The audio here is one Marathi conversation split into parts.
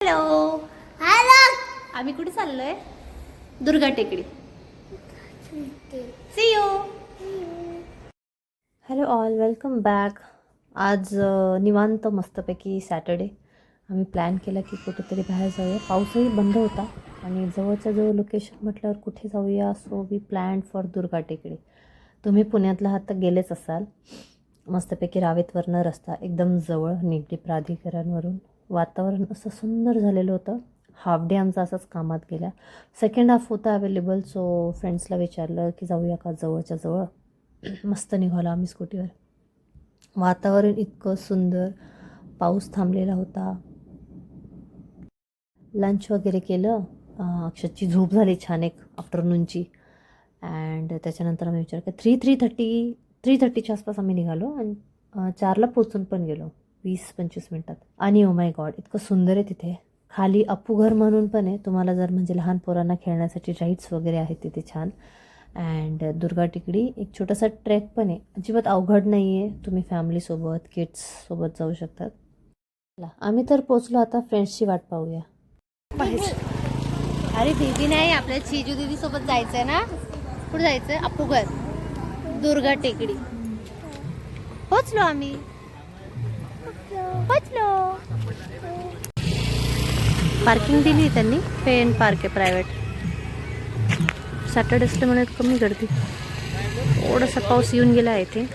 Hello hello. आम्ही कुठे चाललोय? Durga Tekdi. See you. Hello all, welcome back. आज निवांत मस्तपैकी सॅटर्डे. आम्ही प्लॅन केला की कुठेतरी बाहेर जाऊया. पाऊसही बंद होता आणि जवळच्या जवळ लोकेशन म्हटल्यावर कुठे जाऊया. So we plan for Durga Tekdi. तुम्ही पुण्यातला आहात तर गेलेच असाल. मस्तपैकी रावेतवरनं रस्ता एकदम जवळ, निगडी प्राधिकरणवरून. वातावरण असं सुंदर झालेलं होतं. हाफ डे आमचा असाच कामात गेला. सेकंड हाफ होता अवेलेबल. सो फ्रेंड्सला विचारलं की जाऊया का जवळच्या जवळ. मस्त निघालो आम्ही स्कूटीवर. वातावरण इतकं सुंदर, पाऊस थांबलेला होता. लंच वगैरे केलं. अक्षतची झोप झाली छान एक आफ्टरनूनची. अँड त्याच्यानंतर आम्ही विचार केला 3:30च्या आसपास आम्ही निघालो आणि 4ला पोचून पण गेलो 20-25 मिनटात. आणि ओ माय गॉड, इतकं सुंदर आहे तिथे. खाली अप्पूघर म्हणून पण आहे. तुम्हाला जर म्हणजे लहान पोरांना खेळण्यासाठी राईड्स वगैरे आहेत तिथे छान. अँड दुर्गा टेकडी एक छोटासा ट्रेक पण आहे. अजिबात अवघड नाही आहे. तुम्ही फॅमिलीसोबत किड्ससोबत जाऊ शकतात. आम्ही तर पोचलो. आता फ्रेंड्सची वाट पाहूया. अरे दीदी नाही, आपल्या चिजू दीदी सोबत जायचंय ना. कुठे जायचंय? अप्पूघर, दुर्गा टेकडी. पोचलो आम्ही. पोचलो. पार्किंग दिली त्यांनी. पेन पार्क आहे प्रायव्हेट. सॅटर्डे असल्यामुळे कमी गर्दी. थोडासा पाऊस येऊन गेला आहे ते.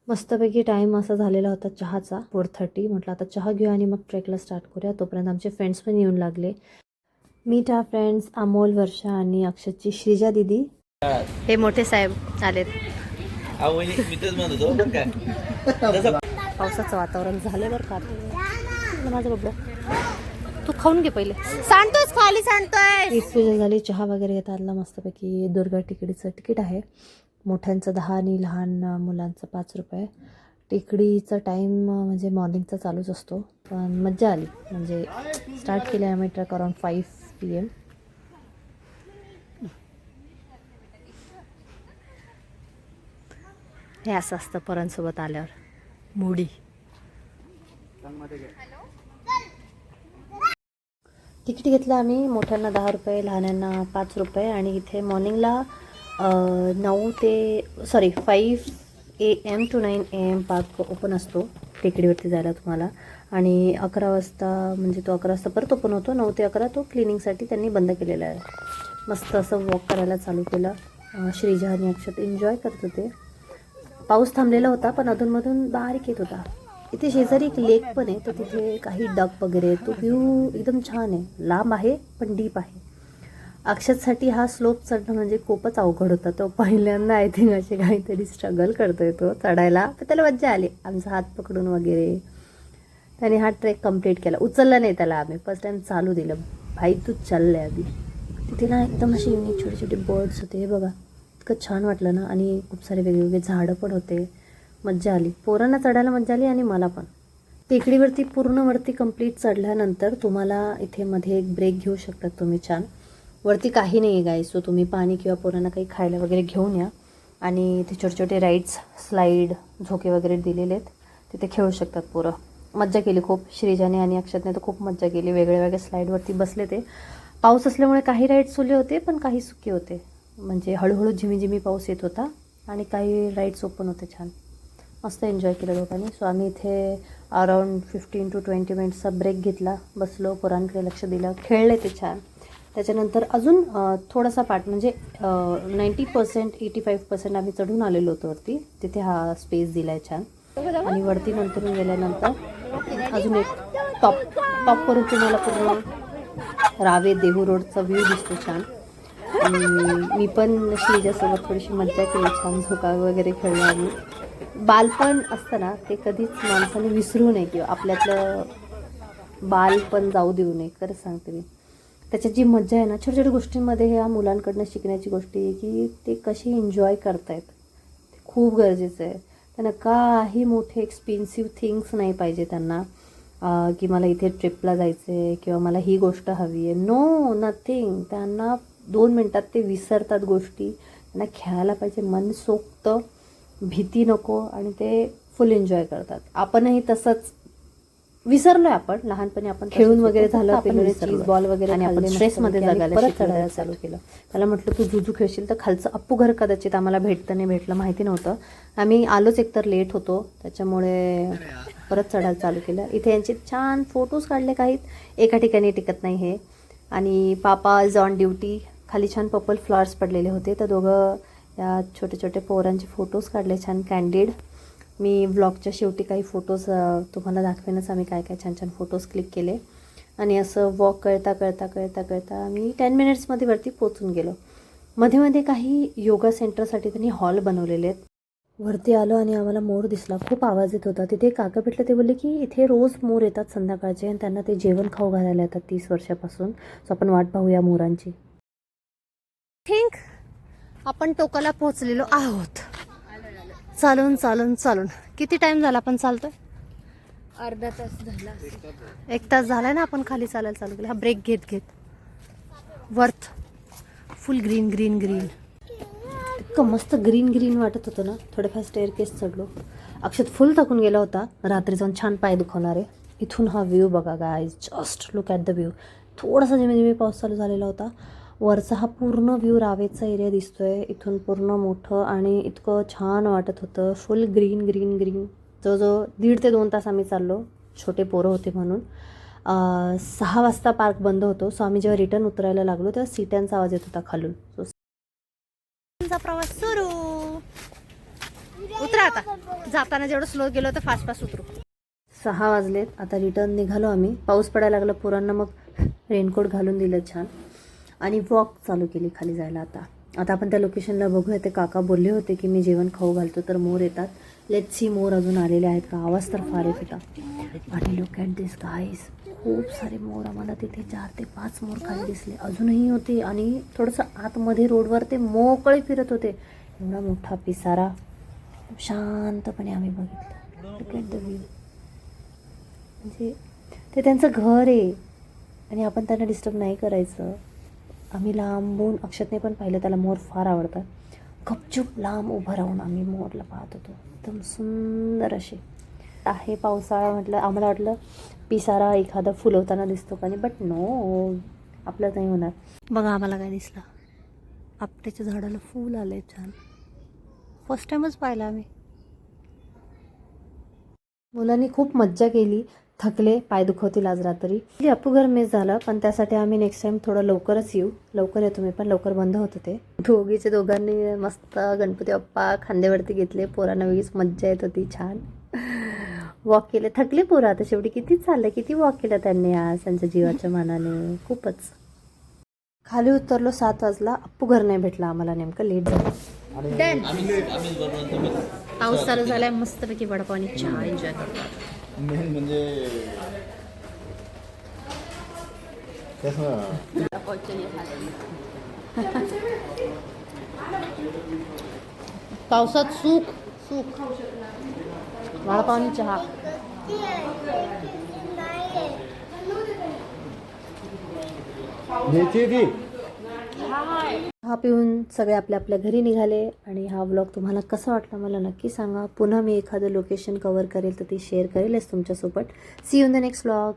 मस्तपैकी टाईम असा झालेला होता चहाचा, 4:30. म्हटलं आता चहा घेऊया आणि मग ट्रेकला स्टार्ट करूया. तोपर्यंत आमचे फ्रेंड्स पण येऊन लागले. मीट हा फ्रेंड्स अमोल, वर्षा आणि अक्षतची श्रीजा दिदी. हे मोठे साहेब आलेत. पावसाचं वातावरण झालं बरं का. माझं बबडं, तू खाऊन घे पहिले. सांडतोयस खाली, सांडतोय. पूजा झाली, चहा वगैरे घेता आला मस्तपैकी. दुर्गा टेकडीचं तिकीट आहे. मोठ्यांचं 10 आणि लहान मुलांचं 5 रुपये. टेकडीचा टाईम म्हणजे मॉर्निंगचा चालूच असतो. पण मज्जा आली. म्हणजे स्टार्ट केले आम्ही ट्रेक अराउंड 5 PM. हे असं असतं पोरांसोबत आल्यावर. मुडी तिकीट घेतलं आम्ही. मोठ्यांना 10 रुपये, लहान्यांना 5 रुपये. आणि इथे मॉर्निंगला 5 AM to 9 AM park open असतो टेकडीवरती जायला तुम्हाला. आणि 11 वाजता म्हणजे तो 11 वाजता परत ओपन होतो. 9 ते 11 तो क्लिनिंगसाठी त्यांनी बंद केलेला आहे. मस्त असं वॉक करायला चालू केलं. श्रीजा आणि अक्षत एन्जॉय करत होते. पाऊस थांबलेला होता पण अधूनमधून बारीक येत होता. इथे शेजारी एक लेक पण आहे, तर तिथे काही डक वगैरे. तो व्ह्यू एकदम छान आहे. लांब आहे पण डीप आहे. अक्षतसाठी हा स्लोप चढणं म्हणजे खूपच अवघड होता. तो पहिल्यांदा आय थिंक असे काहीतरी स्ट्रगल करतोय तो चढायला. पण त्याला मज्जा आली. आमचा हात पकडून वगैरे त्याने हा ट्रेक कंप्लीट केला. उचलला नाही त्याला आम्ही. फर्स्ट टाइम चालू दिलं. भाई तू चाललंय आधी. तिथे ना एकदम असे युनिक छोटे छोटे बर्ड्स होते. हे बघा, इतकं छान वाटलं ना. आणि खूप सारे वेगवेगळे झाडं पण होते. मज्जा आली. पोरांना चढायला मज्जा आली आणि मला पण. टेकडीवरती पूर्ण वरती कंप्लीट चढल्यानंतर तुम्हाला इथे मध्ये एक ब्रेक घेऊ शकतात तुम्ही छान. वरती काही नाही आहे गाईस. सो तुम्ही पाणी किंवा पोरांना काही खायला वगैरे घेऊन या. आणि इथे छोटे छोटे राईड्स, स्लाईड, झोके वगैरे दिलेले आहेत. तिथे खेळू शकतात पोरं. मज्जा केली खूप. श्रीजाने आणि अक्षतने तर खूप मज्जा केली. वेगळ्या वेगळ्या स्लाईडवरती बसले ते. पाऊस असल्यामुळे काही राईड्स ओले होते पण काही सुके होते. म्हणजे हळूहळू झिमी पाऊस येत होता. आणि काही राईड्स ओपन होते छान. मस्त एन्जॉय केलं लोकांनी. सो आम्ही इथे अराउंड 15 to 20 मिनिट्सचा ब्रेक घेतला. बसलो, पोरांकडे लक्ष दिलं, खेळले ते छान. त्याच्यानंतर अजून थोडासा पार्ट म्हणजे 90% 85% आम्ही चढून आलेलो होतो वरती. तिथे हा स्पेस दिला आहे छान. आणि वरती नंतर गेल्यानंतर अजून एक टॉपवरून तुम्हाला पूर्ण रावे देहू रोडचा व्ह्यू दिसतो छान. आणि मी पण श्रीजासोबत थोडीशी मज्जा केली छान. झोका वगैरे खेळलो आम्ही. बालपण असतं ना, ते कधीच माणसाने विसरू नये किंवा आपल्यातलं बालपण जाऊ देऊ नये. खरंच सांगते मी. त्याच्यात जी मज्जा आहे ना, छोट्या छोट्या गोष्टींमध्ये ह्या मुलांकडनं शिकण्याची गोष्ट आहे की ते कशी एन्जॉय करतायत. ते खूप गरजेचं आहे. त्यांना काही मोठे एक्सपेन्सिव्ह थिंग्स नाही पाहिजे त्यांना. की मला इथे ट्रिपला जायचं आहे किंवा मला ही गोष्ट हवी आहे. No, nothing. त्यांना 2 मिनटात ते विसरतात गोष्टी. त्यांना खेळायला पाहिजे, मनसोक्त, भीती नको. आणि ते फुल एन्जॉय करतात. आपणही तसंच विसरलोय आपण. लहानपणी आपण खेळून वगैरे झालं, आपण चीज बॉल वगैरे आणि आपण स्ट्रेसमध्ये जगायला परत चढायला चालू केलं. त्याला म्हटलं तू जुजू खेळशील तर खालचं अप्पू घर कदाचित आम्हाला भेटतं नाही भेटलं माहिती नव्हतं. आम्ही आलोच एकतर लेट होतो त्याच्यामुळे परत चढायला चालू केलं. इथे यांचे छान फोटोज काढले, काही एका ठिकाणी टिकत नाही हे. आणि पापा इज ऑन ड्युटी. खाली छान पर्पल फ्लॉवर्स पडलेले होते तर दोघं या छोटे छोटे पोरांचे फोटोज काढले छान कॅन्डिड. मी व्लॉगच्या शेवटी काही फोटोज तुम्हाला दाखवेनच आम्ही काय काय छान छान फोटोज क्लिक केले. आणि असं वॉक करता करता करता करता आम्ही 10 मिनिट्समध्ये वरती पोचून गेलो. मध्ये मध्ये काही योगा सेंटरसाठी त्यांनी हॉल बनवलेले आहेत. वरती आलो आणि आम्हाला मोर दिसला, खूप आवाज येत होता. तिथे काका भेटले, ते बोलले की इथे रोज मोर येतात संध्याकाळचे आणि त्यांना ते जेवण खाऊ घालायला येतात 30 वर्षापासून. सो आपण वाट पाहूया मोरांची. थिंक आपण टोकाला पोहोचलेलो आहोत. चालून चालून चालून किती टाइम झाला आपण चालतोय? अर्धा तास झाला. 1 तास झालाय ना आपण खाली चालायला चालू केलं. हा ब्रेक घेत घेत वर्थ फुल ग्रीन ग्रीन ग्रीन. इतकं मस्त ग्रीन ग्रीन वाटत होतं ना. थोडेफार स्टेअरकेस चढलो. अक्षत फुल थकून गेला होता. रात्री जाऊन छान पाय दुखवणारे. इथून हा व्ह्यू बघा guys, just look at the view. थोडासा जिमे जिमे पाऊस चालू झालेला होता. वरचा हा पूर्ण व्ह्यू रावेचा एरिया दिसतोय इथून पूर्ण मोठं आणि इतकं छान वाटत होतं. फुल ग्रीन ग्रीन ग्रीन. जवळजवळ 1.5 ते 2 तास आम्ही चाललो. छोटे पोरं होते म्हणून. 6 वाजता पार्क बंद होतो. सो आम्ही जेव्हा रिटर्न उतरायला लागलो तेव्हा सीट्यांचा आवाज येत होता खालून. सो प्रवास सुरू. उतरा आता. जाताना जेवढं स्लो गेलो तर फास्ट फास्ट उतरू. 6 वाजलेत. आता रिटर्न निघालो आम्ही. पाऊस पडायला लागला. पोरांना मग रेनकोट घालून दिलं छान आणि वॉक चालू केली खाली जायला. आता आपण त्या लोकेशनला बघूया. ते काका बोलले होते की मी जेवण खाऊ घालतो तर मोर येतात. लेट्स सी मोर अजून आलेले आहेत का. आवाज तर फार येत होता. आणि लुक ॲट दिस गाईज, खूप सारे मोर. आम्हाला तिथे 4 ते 5 मोर खाली दिसले. अजूनही होते आणि थोडंसं आतमध्ये रोडवर ते मोकळे फिरत होते. एवढा मोठा पिसारा शांतपणे आम्ही बघितलं. Look at the view. म्हणजे ते त्यांचं घर आहे आणि आपण त्यांना डिस्टर्ब नाही करायचं. आम्ही लांबून अक्षतने पण पाहिलं, त्याला मोर फार आवडतात. गपचूप लांब उभं राहून आम्ही मोरला पाहत होतो. एकदम सुंदर असे आहे. पावसाळा म्हटलं आम्हाला वाटलं पिसारा एखादा फुलवताना दिसतो का नाही, बट नो, आपलं नाही होणार. बघा आम्हाला काय दिसलं. आपट्याच्या झाडाला फूल आले छान. फर्स्ट टाइमच पाहिलं आम्ही. मुलांनी खूप मज्जा केली. थकले, पाय दुखवतील आज रात्री. अप्पू घर मिस झालं, पण त्यासाठी आम्ही नेक्स्ट टाइम थोडं लवकरच येऊ. लवकर येतो मी पण. लवकर बंद होतं ते. दोघांनी मस्त गणपती बाप्पा खांद्यावरती घेतले. पोरांना वेगळीच मज्जा येत होती. छान वॉक केले. थकले पोरं आता शेवटी. किती चाललं, किती वॉक केलं त्यांनी आज त्यांच्या जीवाच्या मानाने. खूपच. खाली उतरलो 7 वाजला. अप्पू घर नाही भेटला आम्हाला. नेमकं लेट झालं. पाऊस चालू झालाय. मस्तपैकी वडापाव आणि चहा एन्जॉय करतो. मेन म्हणजे पावसात सुख सुख. वडापाव आणि चहा. हा पिऊन सगळे आपल्या आपल्या घरी निघाले. आणि हा व्लॉग तुम्हाला कसा वाटला मला नक्की सांगा. पुन्हा मी एखादं लोकेशन कव्हर करेल तर ती शेअर करेलच तुमच्यासोबत. See you in the next vlog.